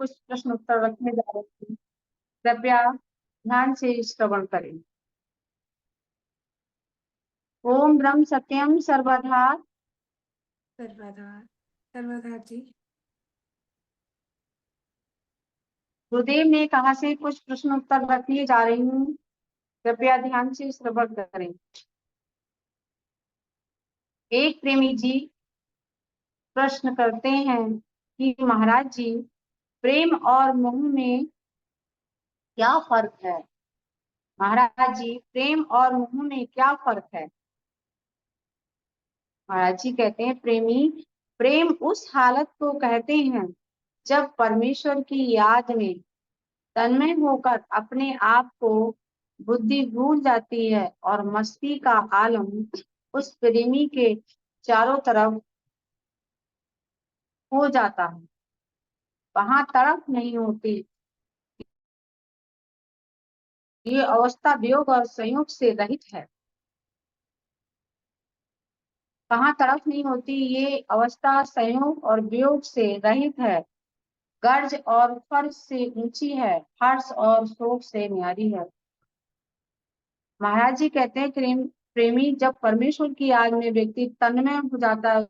कुछ प्रश्न उत्तर रखने जा रहे हैं। कृपया ध्यान से श्रवण करें। ओम ब्रह्म सत्यम सर्वधा। सर्वाधार सर्वाधार जी। गुरुदेव ने कहा से कुछ प्रश्न उत्तर रखने जा रही हूँ। कृपया ध्यान से श्रवण करें। एक प्रेमी जी प्रश्न करते हैं कि महाराज जी, प्रेम और मोह में क्या फर्क है? महाराज जी, प्रेम और मोह में क्या फर्क है? महाराज जी कहते हैं, प्रेम उस हालत को कहते हैं जब परमेश्वर की याद में तन्मय होकर अपने आप को बुद्धि भूल जाती है और मस्ती का आलम उस प्रेमी के चारों तरफ हो जाता है। वहां तड़प नहीं होती। ये अवस्था वियोग और संयोग से रहित है। वहां तड़प नहीं होती, ये अवस्था संयोग और वियोग से रहित है। गर्ज और फर्श से ऊंची है, हर्ष और शोक से न्यारी है। महाराज जी कहते हैं, प्रेमी जब परमेश्वर की याद में व्यक्ति तन्मय हो जाता है,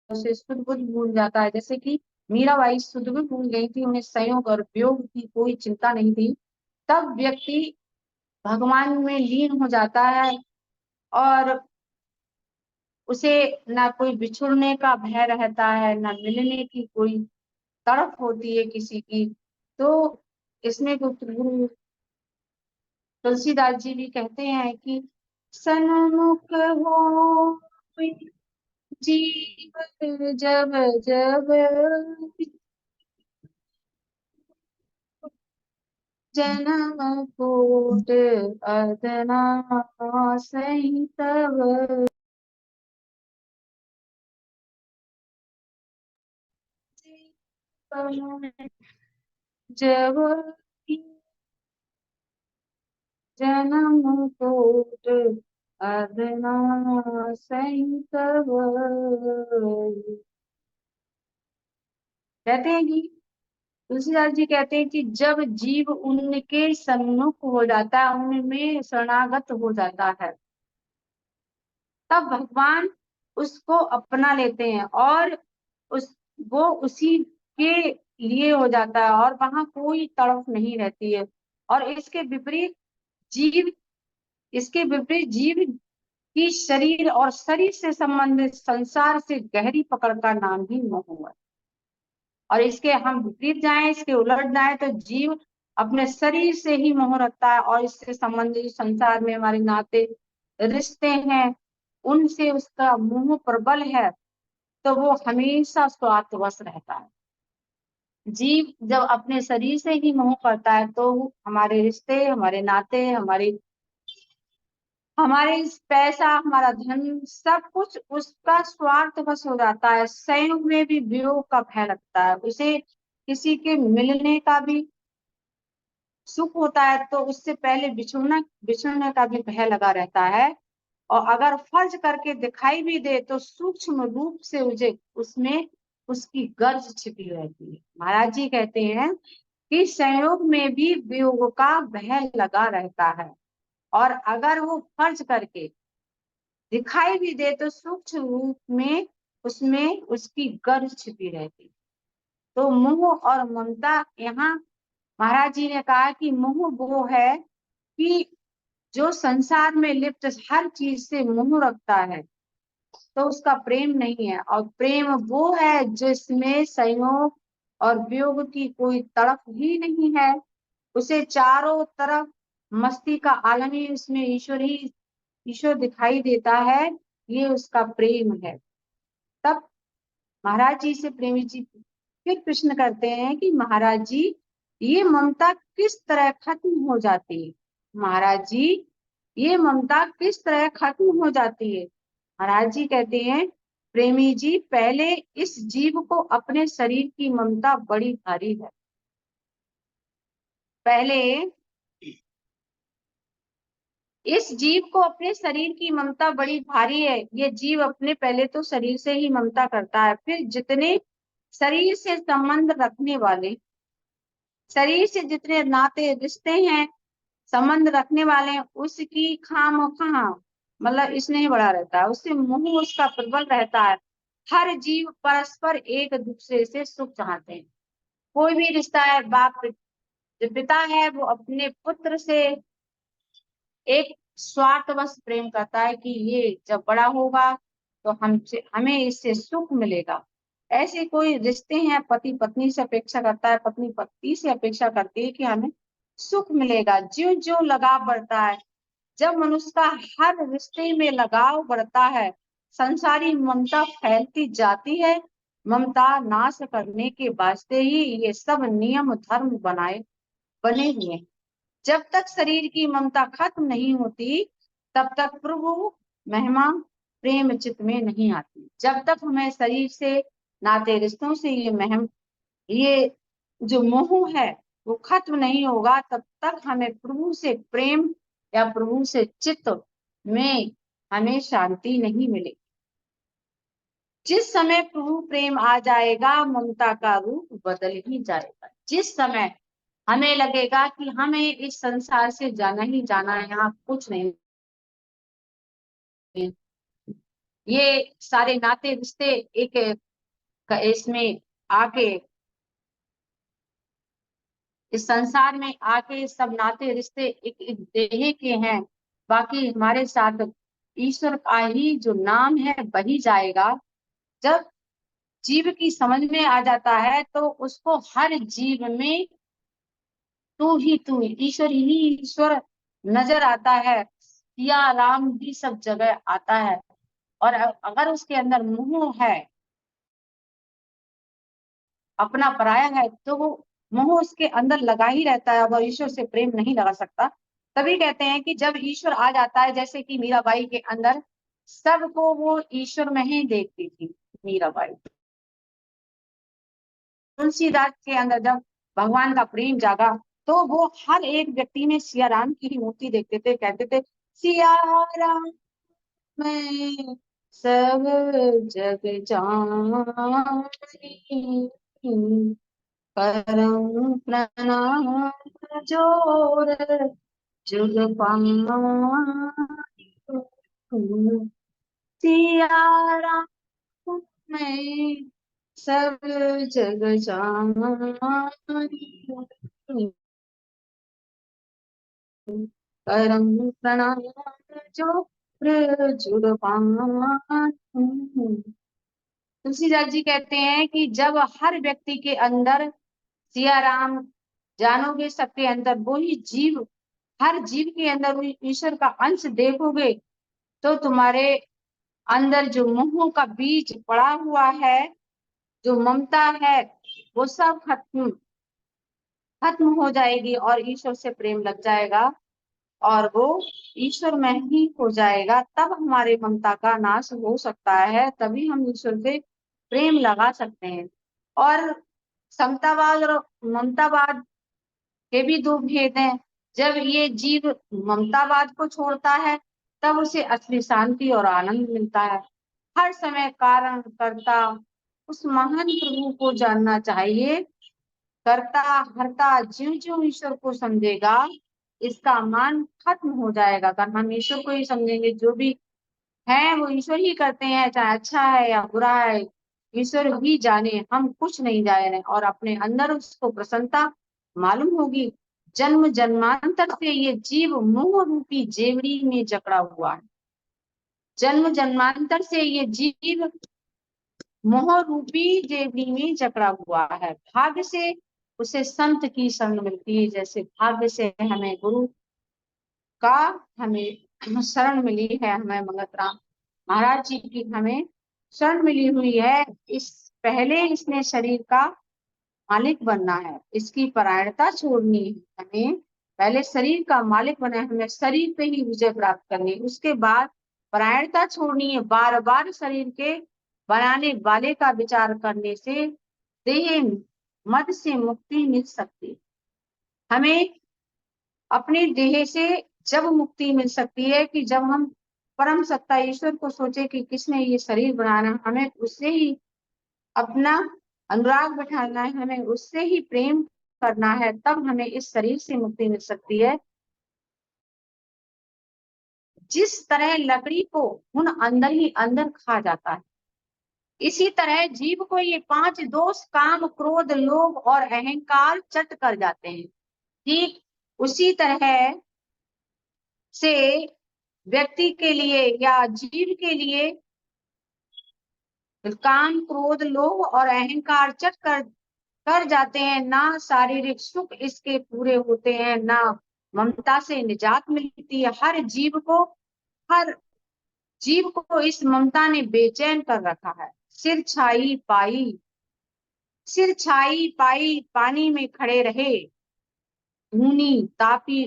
उसे शुद्ध बुद्ध भूल जाता है। जैसे कि मीराबाई शुद्ध बुद्ध भूल गई थी, उन्हें संयोग और वियोग की कोई चिंता नहीं थी। तब व्यक्ति भगवान में लीन हो जाता है और उसे ना कोई बिछुड़ने का भय रहता है, ना मिलने की कोई तड़प होती है किसी की। तो इसमें गुरु तुलसीदास जी भी कहते हैं कि सन्मुख हो जीव जब जब जन्म कोट अदना सही तब जब जन्म कोट अदना सही तब। कहते हैं कि तुलसीदास जी कहते हैं कि जब जीव उनके सन्मुख हो जाता है, उनमें शरणागत हो जाता है, तब भगवान उसको अपना लेते हैं और वो उसी के लिए हो जाता है और वहां कोई तड़प नहीं रहती है। और जीव इसके विपरीत जीव की शरीर और शरीर से संबंधित संसार से गहरी पकड़ का नाम ही मोह है। और इसके हम विपरीत जाएं, इसके उलट जाएं, तो जीव अपने शरीर से ही मोह रखता है और इससे संबंधित संसार में हमारे नाते रिश्ते हैं, उनसे उसका मोह प्रबल है, तो वो हमेशा स्वार्थवश रहता है। जीव जब अपने शरीर से ही मोह करता है तो हमारे रिश्ते, हमारे नाते, हमारे पैसा, हमारा धन, सब कुछ उसका स्वार्थवश हो जाता है। संयोग में भी वियोग का भय लगता है, उसे किसी के मिलने का भी सुख होता है तो उससे पहले बिछुड़ने का भी भय लगा रहता है। और अगर फर्ज करके दिखाई भी दे तो सूक्ष्म रूप से उसे उसमें उसकी गर्ज छिपी रहती है। महाराज जी कहते हैं कि संयोग में भी वियोग का भय लगा रहता है और अगर वो फर्ज करके दिखाई भी दे तो सूक्ष्म रूप में उसमें उसकी गर्ज छिपी रहती। तो मोह और ममता, यहाँ महाराज जी ने कहा कि मोह वो है कि जो संसार में लिप्त हर चीज से मोह रखता है, तो उसका प्रेम नहीं है। और प्रेम वो है जिसमें संयोग और वियोग की कोई तड़प ही नहीं है, उसे चारों तरफ मस्ती का आलम ही उसमें ईश्वर दिखाई देता है, ये उसका प्रेम है। तब महाराज जी से प्रेमी जी फिर प्रश्न करते हैं कि महाराज जी, ये ममता किस तरह खत्म हो जाती है? महाराज जी, ये ममता किस तरह खत्म हो जाती है? महाराज जी कहते हैं, प्रेमी जी, पहले इस जीव को अपने शरीर की ममता बड़ी भारी है। पहले इस जीव को अपने शरीर की ममता बड़ी भारी है। ये जीव अपने पहले तो शरीर से ही ममता करता है, फिर जितने शरीर से संबंध रखने वाले, शरीर से जितने नाते रिश्ते हैं, संबंध रखने वाले हैं, उसकी खामखा मतलब स्नेह बढ़ा रहता है, उससे मोह उसका प्रबल रहता है। हर जीव परस्पर एक दूसरे से सुख चाहते हैं। कोई भी रिश्ता है, बाप जो पिता है वो अपने पुत्र से एक स्वार्थवश प्रेम करता है कि ये जब बड़ा होगा तो हमसे हमें इससे सुख मिलेगा। ऐसे कोई रिश्ते हैं, पति पत्नी से अपेक्षा करता है, पत्नी पति से अपेक्षा करती है कि हमें सुख मिलेगा। ज्यों ज्यों लगाव बढ़ता है, जब मनुष्य का हर रिश्ते में लगाव बढ़ता है, संसारी ममता फैलती जाती है। ममता नाश करने के वास्ते ही ये सब नियम धर्म बने हुए हैं। जब तक शरीर की ममता खत्म नहीं होती, तब तक प्रभु महिमा प्रेम चित्त में नहीं आती। जब तक हमें शरीर से, नाते रिश्तों से ये जो मोह है वो खत्म नहीं होगा, तब तक हमें प्रभु से प्रेम या प्रभु से चित्त में हमें शांति नहीं मिलेगी। जिस समय प्रभु प्रेम आ जाएगा, ममता का रूप बदल ही जाएगा। जिस समय हमें लगेगा कि हमें इस संसार से जाना ही जाना है, यहाँ कुछ नहीं, ये सारे नाते रिश्ते एक इसमें आके, इस संसार में आके सब नाते रिश्ते एक देह के हैं, बाकी हमारे साथ ईश्वर का ही जो नाम है वही जाएगा। जब जीव की समझ में आ जाता है तो उसको हर जीव में तू ही ईश्वर नजर आता है। सिया राम भी सब जगह आता है। और अगर उसके अंदर मोह है, अपना पराया है, तो वो मोह उसके अंदर लगा ही रहता है, वह ईश्वर से प्रेम नहीं लगा सकता। तभी कहते हैं कि जब ईश्वर आ जाता है, जैसे कि मीराबाई के अंदर सबको वो ईश्वर में ही देखती थी। मीराबाई, तुलसीदास के अंदर जब भगवान का प्रेम जागा, तो वो हर एक व्यक्ति में सिया राम की ही मूर्ति देखते थे, कहते थे सिया राम मैं सब जग जानी, करम प्रणाम जोर जुग पानी, सिया राम मैं सब जग जानी, करम प्रणाम जोर जुग पानी। तुलसीदास जी कहते हैं कि जब हर व्यक्ति के अंदर सिया राम जानोगे, सबके अंदर वही जीव, हर जीव के अंदर वही ईश्वर का अंश देखोगे, तो तुम्हारे अंदर जो मोह का बीज पड़ा हुआ है, जो ममता है, वो सब खत्म खत्म हो जाएगी और ईश्वर से प्रेम लग जाएगा और वो ईश्वर में ही हो जाएगा। तब हमारे ममता का नाश हो सकता है, तभी हम ईश्वर से प्रेम लगा सकते हैं। और समतावाद और ममतावाद के भी दो भेद हैं। जब ये जीव ममतावाद को छोड़ता है, तब उसे असली शांति और आनंद मिलता है। हर समय कारण करता उस महान प्रभु को जानना चाहिए। करता हरता ज्यों ज्यों ईश्वर को समझेगा, इसका मान खत्म हो जाएगा। अगर हम ईश्वर को ही समझेंगे, जो भी है वो ईश्वर ही करते हैं, चाहे अच्छा है या बुरा है, ईश्वर ही जाने, हम कुछ नहीं जाने, और अपने अंदर उसको प्रसन्नता मालूम होगी। जन्म जन्मांतर से ये जीव मोह रूपी जेवड़ी में जकड़ा हुआ है। जन्म जन्मांतर से ये जीव मोह रूपी जेवड़ी में जकड़ा हुआ है। भाग्य से उसे संत की शरण मिलती है, जैसे भाग्य से हमें गुरु का हमें शरण मिली है, हमें मंगत राम महाराज जी की हमें शरण मिली हुई है। इस पहले इसने शरीर का मालिक बनना है, इसकी परायणता छोड़नी है, हमें पहले शरीर का मालिक बना है, हमें शरीर पे ही विजय प्राप्त करनी है, उसके बाद परायणता छोड़नी है। बार बार शरीर के बनाने वाले का विचार करने से देह मद से मुक्ति मिल सकती है। हमें अपने देह से जब मुक्ति मिल सकती है कि जब हम परम सत्ता ईश्वर को सोचे कि किसने ये शरीर बनाना, हमें उससे ही अपना अनुराग बैठाना है, हमें उससे ही प्रेम करना है, तब हमें इस शरीर से मुक्ति मिल सकती है। जिस तरह लकड़ी को घुन अंदर ही अंदर खा जाता है, इसी तरह जीव को ये 5 दोष काम, क्रोध, लोभ और अहंकार चट कर जाते हैं। ठीक उसी तरह से व्यक्ति के लिए या जीव के लिए काम, क्रोध, लोभ और अहंकार चट कर जाते हैं। ना शारीरिक सुख इसके पूरे होते हैं, ना ममता से निजात मिलती है। हर जीव को इस ममता ने बेचैन कर रखा है। सिर छाई पाई पानी में खड़े रहे, धूनी तापी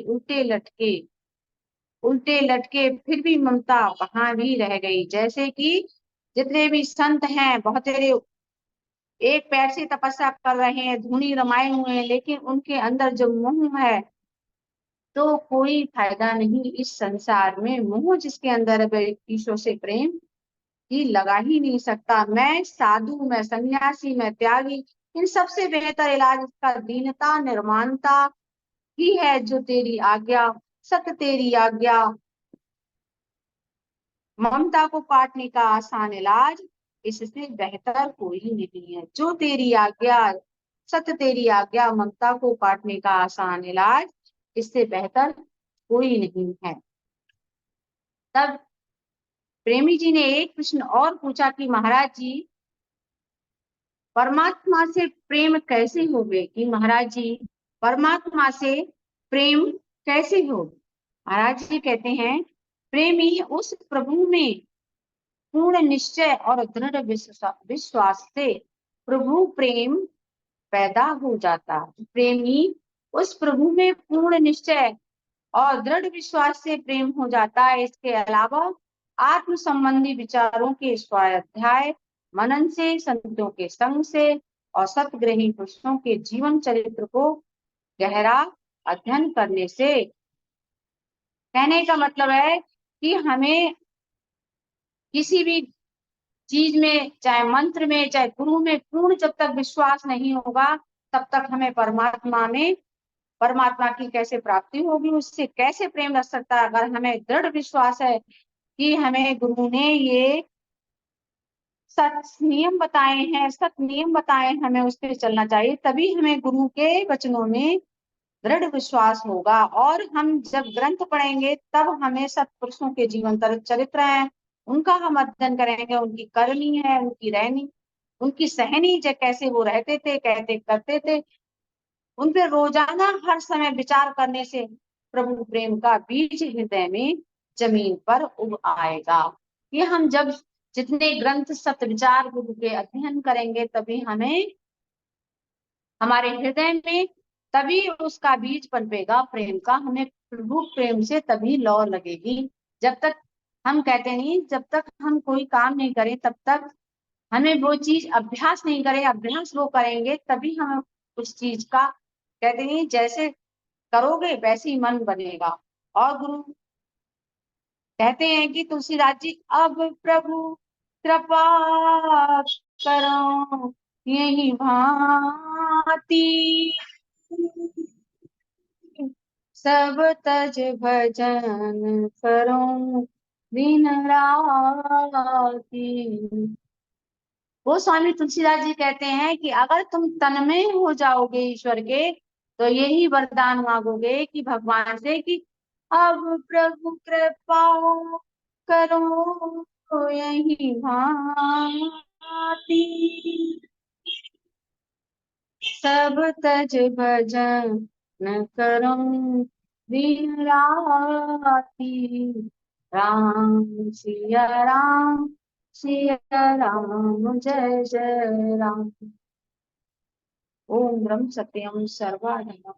उल्टे लटके फिर भी ममता वहां भी रह गई। जैसे कि जितने भी संत हैं, बहुत तेरे एक पैर से तपस्या कर रहे हैं, धूनी रमाए हुए हैं, लेकिन उनके अंदर जो मोह है, तो कोई फायदा नहीं इस संसार में। मोह जिसके अंदर है, वह ईश्वर से प्रेम ही लगा ही नहीं सकता। मैं साधु, मैं सन्यासी, मैं त्यागी, इन सबसे बेहतर इलाज इसका दीनता निर्माणता ही है। जो तेरी आज्ञा, सत्य तेरी आज्ञा, ममता को काटने का आसान इलाज, इससे बेहतर कोई नहीं है। जो तेरी आज्ञा, सत्य तेरी आज्ञा, ममता को काटने का आसान इलाज, इससे बेहतर कोई नहीं है। तब प्रेमी जी ने एक प्रश्न और पूछा कि महाराज जी, परमात्मा से प्रेम कैसे होगे? कि महाराज जी, परमात्मा से प्रेम कैसे हो? महाराज जी कहते हैं, प्रेमी उस प्रभु में पूर्ण निश्चय और दृढ़ विश्वास से प्रभु प्रेम पैदा हो जाता है। प्रेमी उस प्रभु में पूर्ण निश्चय और दृढ़ विश्वास से प्रेम हो जाता है। इसके अलावा आत्म संबंधी विचारों के स्वाध्याय मनन से, संतों के संग से और सतग्रही पुरुषों के जीवन चरित्र को गहरा अध्ययन करने से, कहने का मतलब है कि हमें किसी भी चीज में, चाहे मंत्र में, चाहे गुरु में, पूर्ण जब तक विश्वास नहीं होगा, तब तक हमें परमात्मा की कैसे प्राप्ति होगी, उससे कैसे प्रेम रख सकता है। अगर हमें दृढ़ विश्वास है कि हमें गुरु ने ये सत नियम बताए हैं, सत नियम बताए हैं, हमें उस पर चलना चाहिए, तभी हमें गुरु के वचनों में दृढ़ विश्वास होगा। और हम जब ग्रंथ पढ़ेंगे, तब हमें सत्पुरुषों के जीवन चरित्र हैं, उनका हम अध्ययन करेंगे, उनकी करनी है, उनकी रहनी, उनकी सहनी, जो कैसे वो रहते थे, कहते करते थे, उन पे रोजाना हर समय विचार करने से प्रभु प्रेम का बीज हृदय में जमीन पर उग आएगा। ये हम जब जितने ग्रंथ सत विचार गुरु के अध्ययन करेंगे, तभी हमें हमारे हृदय में तभी उसका बीज पनपेगा प्रेम का। हमें प्रभु प्रेम से तभी लौ लगेगी। जब तक हम कहते नहीं, जब तक हम कोई काम नहीं करें, तब तक हमें वो चीज अभ्यास नहीं करें, अभ्यास वो करेंगे तभी हम उस चीज का, कहते नहीं, जैसे करोगे वैसे ही मन बनेगा। और गुरु कहते हैं कि तुलसीदास जी, अब प्रभु कृपा करो यही भांति, सब तज भजन करो दिन राती। वो स्वामी तुलसीदास जी कहते हैं कि अगर तुम तन्मय हो जाओगे ईश्वर के, तो यही वरदान मांगोगे कि भगवान से कि अब प्रभु कृपा करो यही भांति, सब तज भजन करो दिन राती। राम सिया राम, सिया राम, जय जय राम। ओम ब्रह्म सत्यम सर्वधर्म